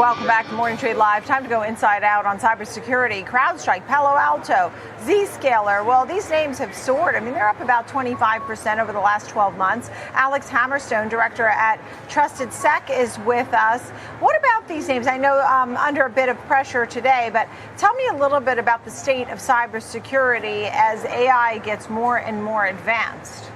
Welcome back to Morning Trade Live. Time to go inside out on cybersecurity. CrowdStrike, Palo Alto, Zscaler. Well, these names have soared. I mean, they're up about 25% over the last 12 months. Alex Hamerstone, director at Trusted Sec, is with us. What about these names? I know under a bit of pressure today, but tell me a little bit about the state of cybersecurity as AI gets more and more advanced.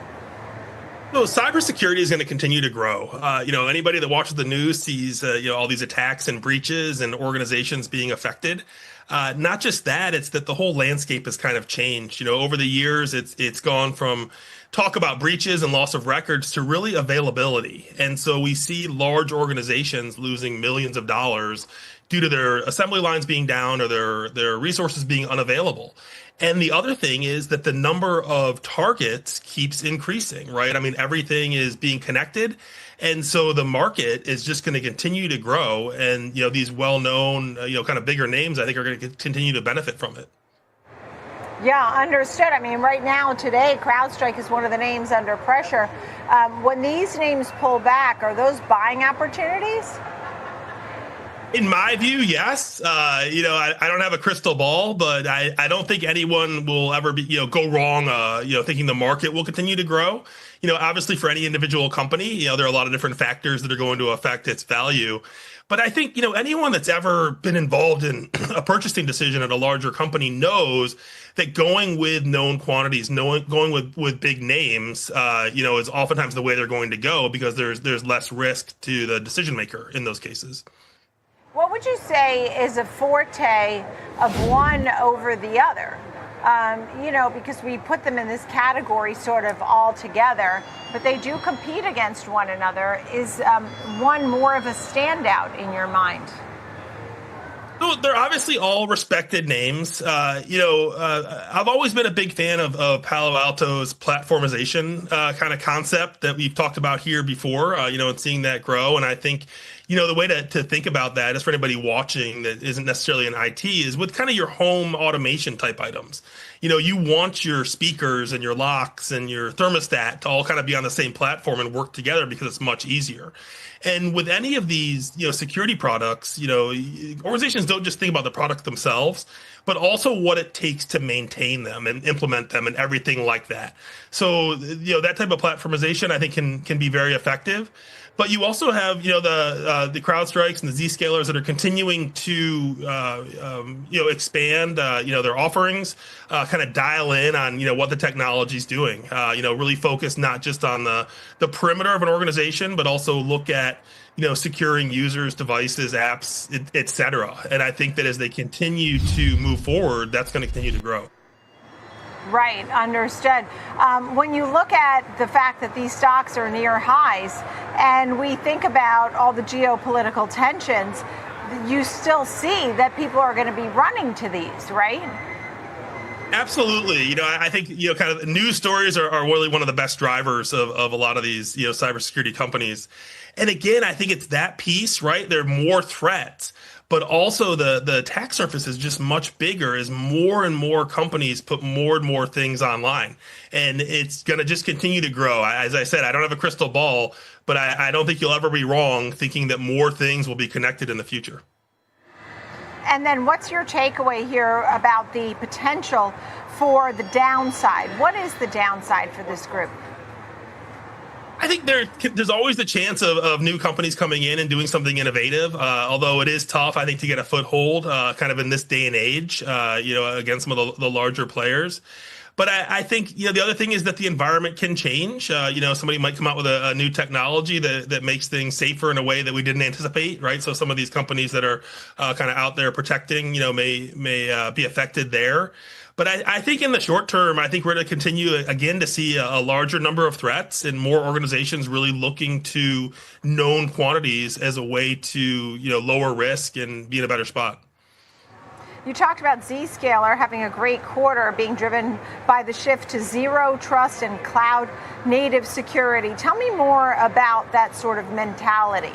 So cybersecurity is going to continue to grow. Anybody that watches the news sees, all these attacks and breaches and organizations being affected. Not just that, it's that the whole landscape has kind of changed. Over the years, it's gone from talk about breaches and loss of records to really availability. And so we see large organizations losing millions of dollars due to their assembly lines being down or their resources being unavailable. And the other thing is that the number of targets keeps increasing, right? I mean, everything is being connected. And so the market is just going to continue to grow. And, these well-known, kind of bigger names, I think are going to continue to benefit from it. Yeah, understood. I mean, right now, today, CrowdStrike is one of the names under pressure. When these names pull back, are those buying opportunities? In my view, yes. I don't have a crystal ball, but I don't think anyone will ever go wrong, thinking the market will continue to grow. Obviously for any individual company, there are a lot of different factors that are going to affect its value. But I think, anyone that's ever been involved in a purchasing decision at a larger company knows that going with known quantities, going with big names, is oftentimes the way they're going to go because there's less risk to the decision maker in those cases. What would you say is a forte of one over the other? Because we put them in this category sort of all together, but they do compete against one another. Is one more of a standout in your mind? So they're obviously all respected names. I've always been a big fan of Palo Alto's platformization kind of concept that we've talked about here before, and seeing that grow. And I think, the way to think about that is for anybody watching that isn't necessarily in IT is with kind of your home automation type items. You want your speakers and your locks and your thermostat to all kind of be on the same platform and work together because it's much easier. And with any of these, security products, organizations don't just think about the product themselves, but also what it takes to maintain them and implement them and everything like that. So, that type of platformization, I think, can be very effective. But you also have, the CrowdStrikes and the Zscalers that are continuing to, expand, their offerings, kind of dial in on, what the technology is doing. Really focus not just on the perimeter of an organization, but also look at, securing users, devices, apps, et cetera. And I think that as they continue to move forward, that's going to continue to grow. Right, understood. When you look at the fact that these stocks are near highs and we think about all the geopolitical tensions, you still see that people are going to be running to these, right? Absolutely. I think, kind of news stories are really one of the best drivers of a lot of these, cybersecurity companies. And again, I think it's that piece, right? There are more threats. But also the attack surface is just much bigger as more and more companies put more and more things online. And it's going to just continue to grow. As I said, I don't have a crystal ball, but I don't think you'll ever be wrong thinking that more things will be connected in the future. And then what's your takeaway here about the potential for the downside? What is the downside for this group? I think there's always the chance of new companies coming in and doing something innovative, although it is tough, I think, to get a foothold kind of in this day and age, against some of the larger players. But I think, the other thing is that the environment can change. Somebody might come out with a new technology that makes things safer in a way that we didn't anticipate, right? So some of these companies that are kind of out there protecting, may be affected there. But I think in the short term, I think we're going to continue again to see a larger number of threats and more organizations really looking to known quantities as a way to, lower risk and be in a better spot. You talked about Zscaler having a great quarter, being driven by the shift to zero trust and cloud native security. Tell me more about that sort of mentality.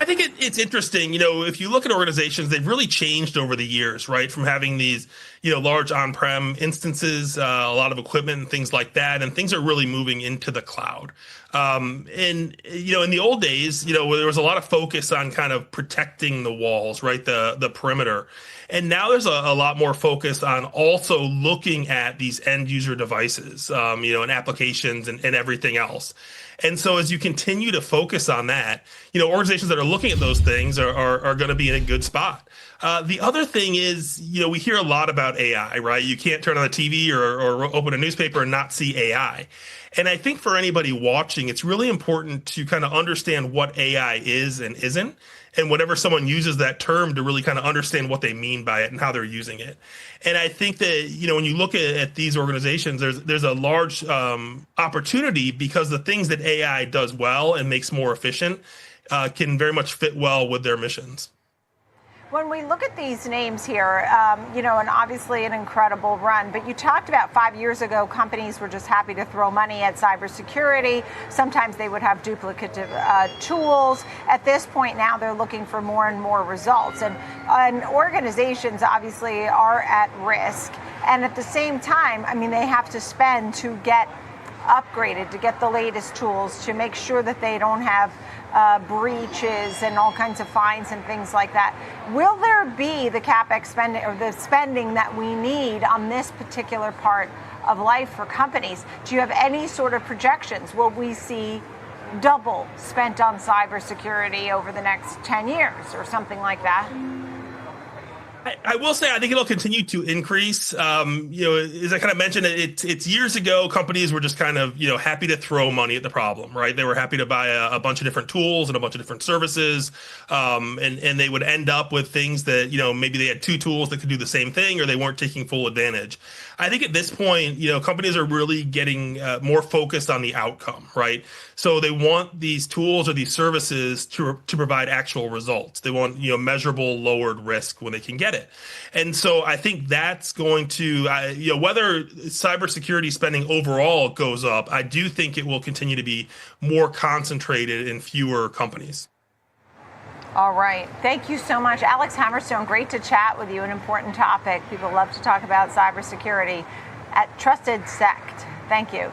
I think it's interesting. If you look at organizations, they've really changed over the years, right? From having these, large on-prem instances, a lot of equipment and things like that, and things are really moving into the cloud. In the old days, where there was a lot of focus on kind of protecting the walls, right? The perimeter. And now there's a lot more focus on also looking at these end user devices, and applications and everything else. And so as you continue to focus on that, organizations that are looking at those things are going to be in a good spot. The other thing is, we hear a lot about AI, right? You can't turn on the TV or open a newspaper and not see AI. And I think for anybody watching, it's really important to kind of understand what AI is and isn't, and whenever someone uses that term, to really kind of understand what they mean by it and how they're using it. And I think that, when you look at these organizations, there's a large opportunity, because the things that AI does well and makes more efficient can very much fit well with their missions. When we look at these names here, and obviously an incredible run, but you talked about 5 years ago, companies were just happy to throw money at cybersecurity. Sometimes they would have duplicative tools. At this point now, they're looking for more and more results. And organizations obviously are at risk. And at the same time, they have to spend to get upgraded, to get the latest tools, to make sure that they don't have breaches and all kinds of fines and things like that. Will there be the CapEx spending, or the spending that we need on this particular part of life for companies? Do you have any sort of projections? Will we see double spent on cybersecurity over the next 10 years or something like that? I will say, I think it'll continue to increase. As I kind of mentioned, it's years ago, companies were just kind of, happy to throw money at the problem, right? They were happy to buy a bunch of different tools and a bunch of different services. And they would end up with things that, maybe they had two tools that could do the same thing, or they weren't taking full advantage. I think at this point, companies are really getting more focused on the outcome, right? So they want these tools or these services to provide actual results. They want, measurable lowered risk when they can get it. And so I think that's going to, whether cybersecurity spending overall goes up, I do think it will continue to be more concentrated in fewer companies. All right. Thank you so much, Alex Hamerstone. Great to chat with you. An important topic. People love to talk about cybersecurity at Trusted Sect. Thank you.